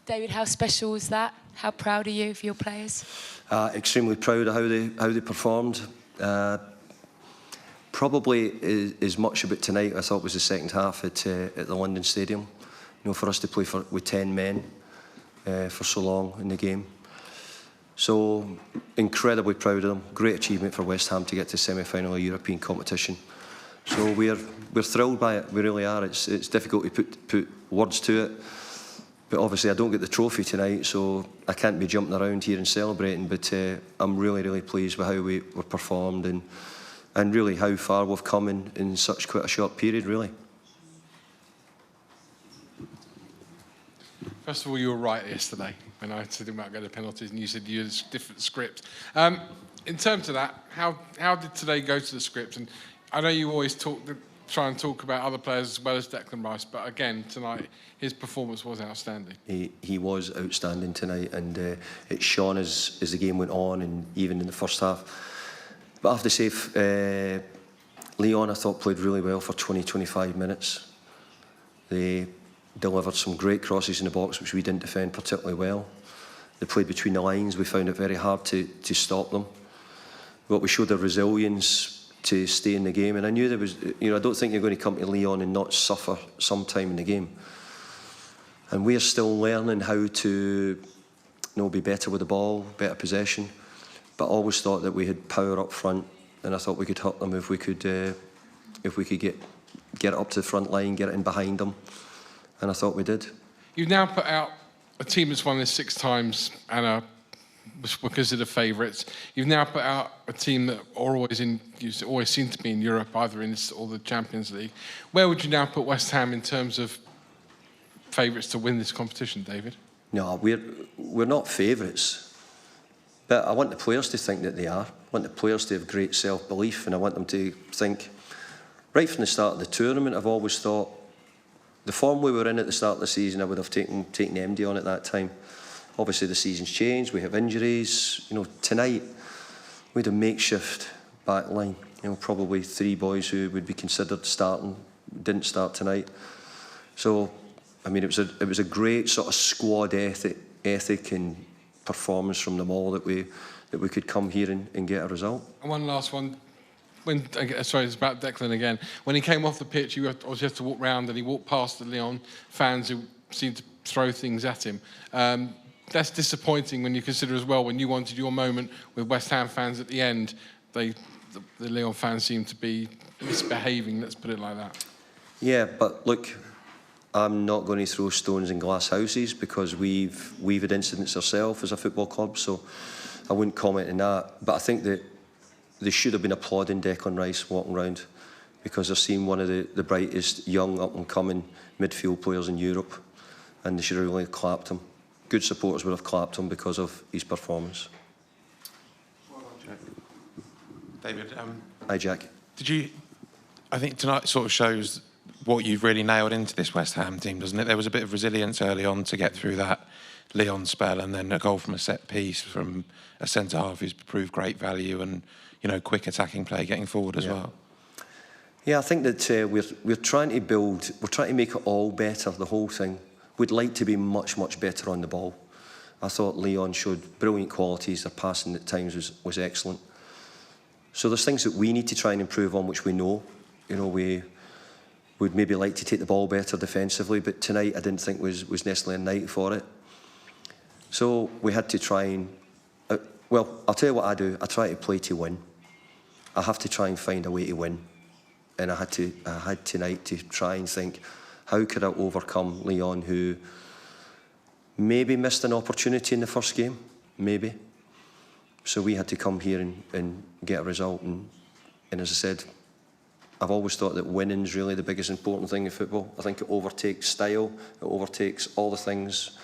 David, how special was that? How proud are you of your players? Extremely proud of how they performed. Probably as much about tonight I thought was the second half at the London Stadium. You know, for us to play with 10 men for so long in the game. So incredibly proud of them. Great achievement for West Ham to get to semi-final of European competition. So we're thrilled by it. We really are. It's difficult to put words to it. But obviously I don't get the trophy tonight, so I can't be jumping around here and celebrating. But I'm really pleased with how we were performed and really how far we've come in such quite a short period, really. First of all, you were right yesterday when I said about going to penalties, and you said you had a different script. In terms of that, how did today go to the script? And I know you always try and talk about other players as well as Declan Rice, but again tonight his performance was outstanding. He was outstanding tonight, and it shone as the game went on, and even in the first half. But I have to say, Lyon I thought played really well for 20-25 minutes. They delivered some great crosses in the box, which we didn't defend particularly well. They played between the lines. We found it very hard to stop them. But we showed their resilience to stay in the game. And I knew there was, you know, I don't think you're going to come to Lyon and not suffer some time in the game. And we're still learning how to, you know, be better with the ball, better possession. But I always thought that we had power up front, and I thought we could hurt them if we could get it up to the front line, get it in behind them. And I thought we did. You've now put out a team that's won this 6 times and were considered favourites. You've now put out a team that always seem to be in Europe, either in this or the Champions League. Where would you now put West Ham in terms of favourites to win this competition, David? No, we're not favourites. But I want the players to think that they are. I want the players to have great self-belief, and I want them to think, right from the start of the tournament, I've always thought, the form we were in at the start of the season, I would have taken MD on at that time. Obviously, the season's changed. We have injuries. You know, tonight we had a makeshift back line. You know, probably 3 boys who would be considered starting didn't start tonight. So, I mean, it was a great sort of squad ethic and performance from them all that we could come here and get a result. And one last one. Sorry, it's about Declan again. When he came off the pitch, you obviously had to walk round, and he walked past the Lyon fans who seemed to throw things at him. That's disappointing when you consider as well, when you wanted your moment with West Ham fans at the end, the Lyon fans seemed to be misbehaving, let's put it like that. Yeah, but look, I'm not going to throw stones in glass houses, because we've had incidents ourselves as a football club, so I wouldn't comment on that. But I think that they should have been applauding Declan Rice walking around, because they're seeing one of the brightest young up-and-coming midfield players in Europe, and they should have really clapped him. Good supporters would have clapped him because of his performance. Well done, Jack. David, Hi, Jack. I think tonight sort of shows what you've really nailed into this West Ham team, doesn't it? There was a bit of resilience early on to get through that Lyon spell, and then a goal from a set piece from a centre-half who's proved great value, and, you know, quick attacking play getting forward as well. Yeah, I think that we're trying to make it all better, the whole thing. We'd like to be much better on the ball. I thought Lyon showed brilliant qualities. Their passing at times was excellent. So there's things that we need to try and improve on, which we know. You know, we would maybe like to take the ball better defensively, but tonight I didn't think was necessarily a night for it. So we had to try and, well, I'll tell you what I do. I try to play to win. I have to try and find a way to win. And I had tonight to try and think, how could I overcome Lyon, who maybe missed an opportunity in the first game? Maybe. So we had to come here and get a result. And as I said, I've always thought that winning's really the biggest important thing in football. I think it overtakes style, it overtakes all the things.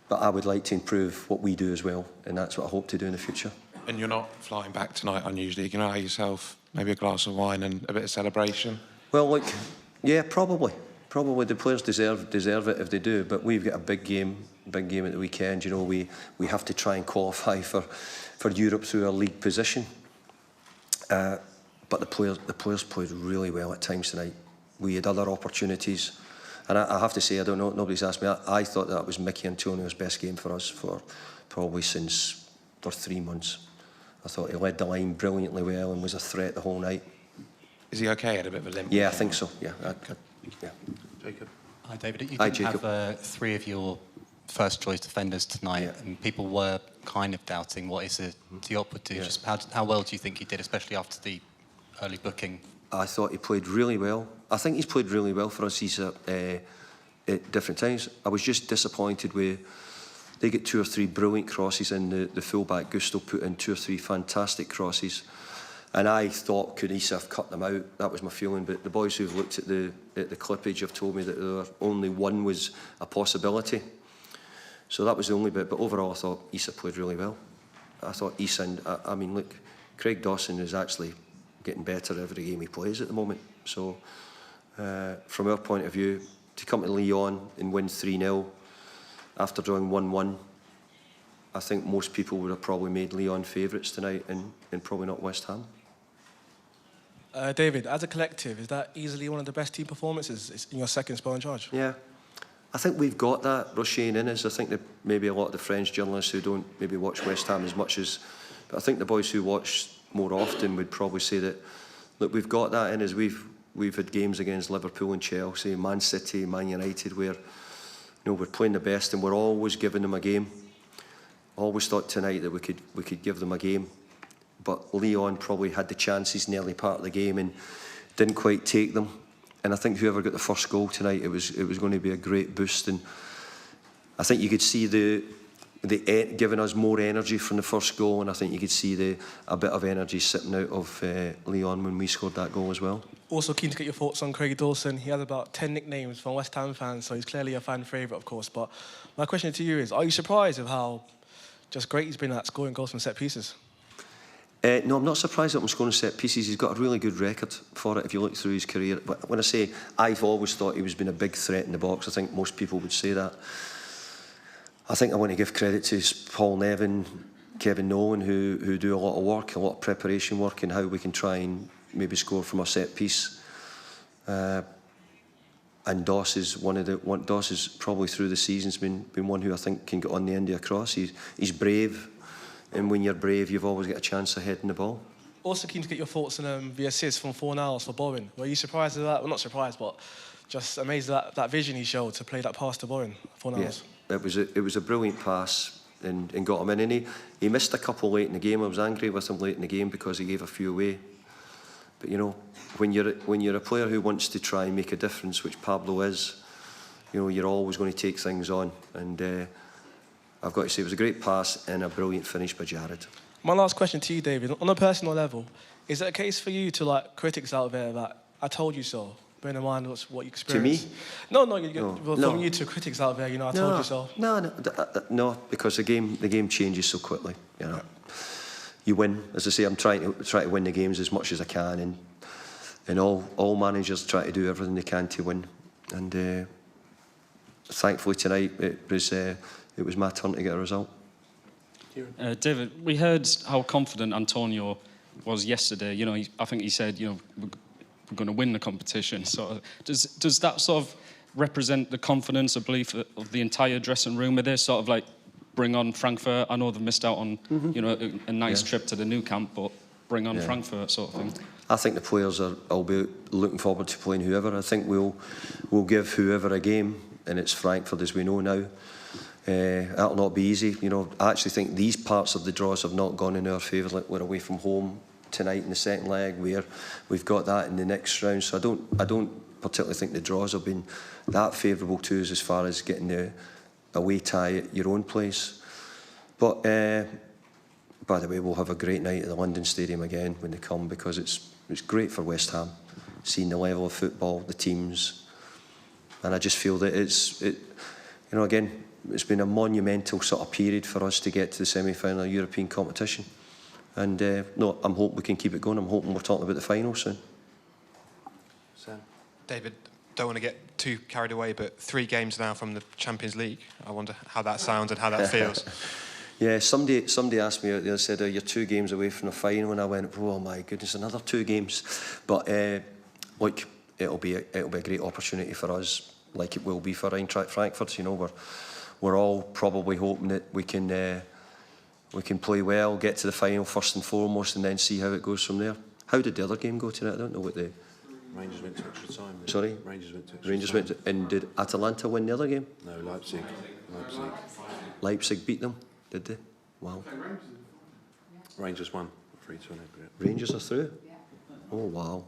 But I would like to improve what we do as well, and that's what I hope to do in the future. And you're not flying back tonight unusually. You can allow yourself maybe a glass of wine and a bit of celebration? Well, look, yeah, probably. Probably the players deserve it if they do, but we've got a big game at the weekend. You know, we have to try and qualify for Europe through our league position. But the players played really well at times tonight. We had other opportunities, And I have to say, I don't know, nobody's asked me, I thought that was Mickey Antonio's best game for us for probably since for 3 months. I thought he led the line brilliantly well and was a threat the whole night. Is he okay? Had a bit of a limp? Yeah, I think so. Yeah, yeah. Jacob. Hi, David. You Hi, didn't Jacob. have 3 of your first-choice defenders tonight, Yeah. and people were kind of doubting what Diop would do. Yeah. Just how well do you think he did, especially after the early booking? I thought he played really well. I think he's played really well for us. He's at different times. I was just disappointed with. They get 2 or 3 brilliant crosses in. The fullback Gusto put in 2 or 3 fantastic crosses, and I thought could Issa have cut them out. That was my feeling. But the boys who've looked at the clippage have told me that only one was a possibility. So that was the only bit. But overall, I thought Issa played really well. I thought Issa, and I mean, look, Craig Dawson is actually getting better every game he plays at the moment. So from our point of view, to come to Lyon and win 3-0 after drawing 1-1, I think most people would have probably made Lyon favourites tonight and probably not West Ham. David, as a collective, is that easily one of the best team performances in your second spell in charge? Yeah, I think we've got that Rochane in us. I think that maybe a lot of the French journalists who don't maybe watch West Ham as much as, but I think the boys who watch more often would probably say that, look, we've got that in us. We've had games against Liverpool and Chelsea, Man City, Man United, where we're playing the best and we're always giving them a game. Always thought tonight that we could give them a game, but Lyon probably had the chances in the early part of the game and didn't quite take them. And I think whoever got the first goal tonight, it was going to be a great boost. And I think you could see the giving us more energy from the first goal, and I think you could see a bit of energy sitting out of Lyon when we scored that goal as well. Also keen to get your thoughts on Craig Dawson. He has about 10 nicknames from West Ham fans, so he's clearly a fan favourite, of course. But my question to you is, are you surprised of how just great he's been at scoring goals from set pieces? No, I'm not surprised at him scoring set pieces. He's got a really good record for it if you look through his career. But when I say I've always thought he was been a big threat in the box, I think most people would say that. I think I want to give credit to Paul Nevin, Kevin Nolan, who do a lot of work, a lot of preparation work, and how we can try and maybe score from a set piece. And Doss is Doss is probably through the season's been one who I think can get on the end of a cross. He's brave. And when you're brave, you've always got a chance of heading the ball. Also keen to get your thoughts on the assist from Fornals for Bowen. Were you surprised at that? Well, not surprised, but just amazed at that vision he showed to play that pass to Bowen, Fornals. Yeah, it was a brilliant pass and got him in. And he missed a couple late in the game. I was angry with him late in the game because he gave a few away. But when you're a player who wants to try and make a difference, which Pablo is, you're always going to take things on. And I've got to say, it was a great pass and a brilliant finish by Jared. My last question to you, David. On a personal level, is it a case for you to critics out there that I told you so? Bearing in mind what you experienced. To me? No. From you to critics out there, I told you so. No, because the game changes so quickly. You win, as I say. I'm trying to win the games as much as I can, and all managers try to do everything they can to win. And thankfully tonight it was my turn to get a result. David, we heard how confident Antonio was yesterday. I think he said, we're going to win the competition. So does that sort of represent the confidence or belief of the entire dressing room? Are they sort of bring on Frankfurt? I know they've missed out on a nice trip to the new camp, but bring on Frankfurt sort of thing. I think the players will be looking forward to playing whoever. I think we'll give whoever a game, and it's Frankfurt as we know now. That'll not be easy. I actually think these parts of the draws have not gone in our favour. Like we're away from home tonight in the second leg, where we've got that in the next round. So I don't particularly think the draws have been that favourable to us as far as getting the away tie at your own place. But by the way, we'll have a great night at the London Stadium again when they come, because it's great for West Ham, seeing the level of football, the teams, and I just feel that again, it's been a monumental sort of period for us to get to the semi-final of European competition. And I'm hoping we can keep it going. I'm hoping we're talking about the final soon. David, don't want to get too carried away, but 3 games now from the Champions League. I wonder how that sounds and how that feels. Yeah, somebody asked me, they said, you're 2 games away from the final, and I went, oh my goodness, another 2 games. But it'll be a great opportunity for us. like it will be for Eintracht Frankfurt. You know, we're all probably hoping that we can play well, get to the final first and foremost, and then see how it goes from there. How did the other game go tonight? I don't know what the... Rangers went to extra time. Sorry? Rangers went to extra time. And did Atalanta win the other game? No, Leipzig. Leipzig beat them, did they? Wow. Rangers won 3-2. Rangers are through? Oh, wow.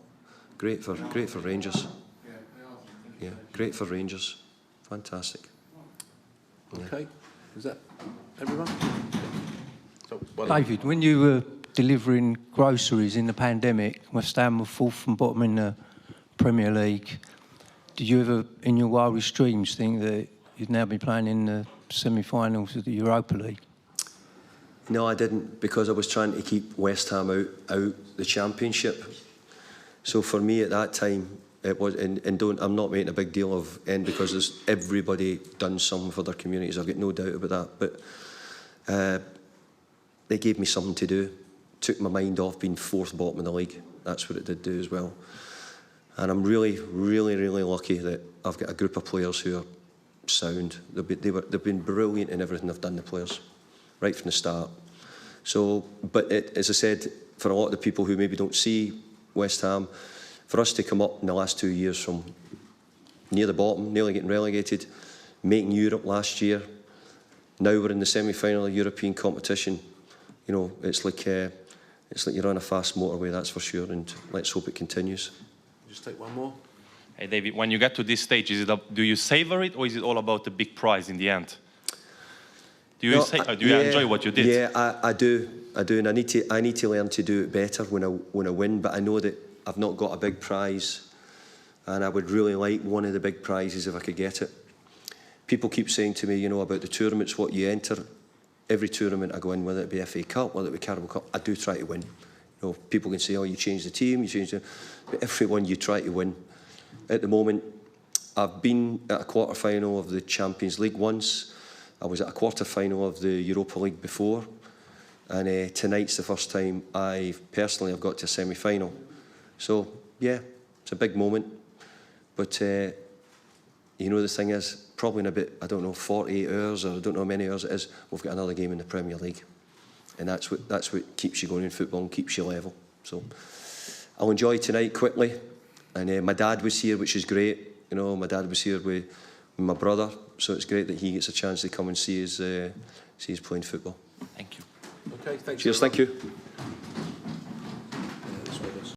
Great for Rangers. Yeah, great for Rangers. Fantastic. Yeah. Okay, is that everyone? So, well, David, when you were delivering groceries in the pandemic, West Ham were fourth from bottom in the Premier League. Did you ever, in your wildest dreams, think that you'd now be playing in the semi-finals of the Europa League? No, I didn't, because I was trying to keep West Ham out the Championship. So for me at that time, it was, I'm not making a big deal of end, because there's everybody done something for their communities. I've got no doubt about that. But they gave me something to do. Took my mind off being fourth bottom of the league. That's what it did do as well. And I'm really, really, really lucky that I've got a group of players who are sound. They've been brilliant in everything they've done, the players, right from the start. So, but as I said, for a lot of the people who maybe don't see West Ham, for us to come up in the last 2 years from near the bottom, nearly getting relegated, making Europe last year, now we're in the semi-final of European competition. You know, it's like you're on a fast motorway, that's for sure, and let's hope it continues. just take one more. Hey, David, when you get to this stage, do you savor it, or is it all about the big prize in the end? Do you enjoy what you did? Yeah, I do, and I need to learn to do it better when I win. But I know that I've not got a big prize, and I would really like one of the big prizes if I could get it. People keep saying to me, you know, about the tournaments, what you enter. Every tournament I go in, whether it be FA Cup, whether it be Carabao Cup, I do try to win. You know, people can say, oh, you changed the team, but every one you try to win. At the moment, I've been at a quarter-final of the Champions League once. I was at a quarter-final of the Europa League before. And tonight's the first time I've got to a semi-final. So, yeah, it's a big moment. But, you know, the thing is, probably in about, I don't know, 48 hours, or I don't know how many hours it is, we've got another game in the Premier League. And that's what keeps you going in football and keeps you level. So I'll enjoy tonight quickly. And my dad was here, which is great. You know, my dad was here with my brother, so it's great that he gets a chance to come and see us playing football. Thank you. Okay, thanks. Cheers, thank you.